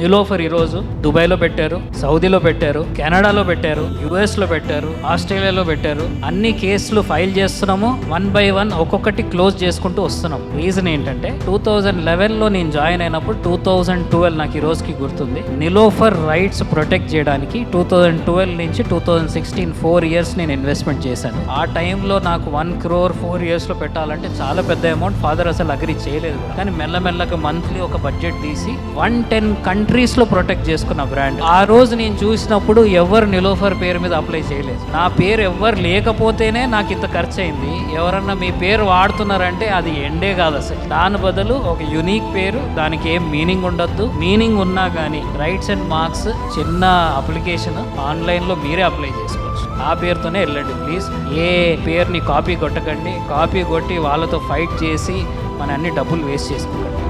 నిలోఫర్ ఈరోజు దుబాయ్లో పెట్టారు, సౌదీలో పెట్టారు, కెనడాలో పెట్టారు, యుఎస్లో పెట్టారు, ఆస్ట్రేలియాలో పెట్టారు. అన్ని కేసులు ఫైల్ చేస్తున్నాము. 1 by 1 ఒక్కొక్కటి క్లోజ్ చేసుకుంటూ వస్తున్నాం. రీజన్ ఏంటంటే 2011లో నేను జాయిన్ అయినప్పుడు 2012 నాకు ఈ రోజుకి గుర్తుంది. నిలోఫర్ రైట్స్ ప్రొటెక్ట్ చేయడానికి 2012 నుంచి 2016 4 years నేను ఇన్వెస్ట్మెంట్ చేశాను. ఆ టైంలో నాకు 1 crore 4 yearsలో పెట్టాలంటే చాలా పెద్ద అమౌంట్. ఫాదర్ అసలు అగ్రీ చేయలేదు. కానీ మెల్లమెల్లగా మంత్లీ ఒక బడ్జెట్ తీసి 110 కంట్రీస్లో ప్రొటెక్ట్ చేసుకున్న బ్రాండ్. ఆ రోజు నేను చూసినప్పుడు ఎవరు నిలోఫర్ పేరు మీద అప్లై చేయలేదు. నా పేరు ఎవరు లేకపోతేనే నాకు ఇంత ఖర్చు అయింది. ఎవరన్నా మీ పేరు వాడుతున్నారంటే అది ఎండే కాదు అసలు. దాని బదులు ఒక యూనిక్ పేరు, దానికి ఏం మీనింగ్ ఉండొద్దు. మీనింగ్ ఉన్నా కానీ రైట్స్ అండ్ మార్క్స్ చిన్న అప్లికేషన్ ఆన్లైన్లో మీరే అప్లై చేసుకోవచ్చు. ఆ పేరుతోనే వెళ్ళండి ప్లీజ్. ఏ పేరుని కాపీ కొట్టకండి. కాపీ కొట్టి వాళ్ళతో ఫైట్ చేసి మన అన్ని డబ్బులు వేస్ట్ చేసుకోకండి.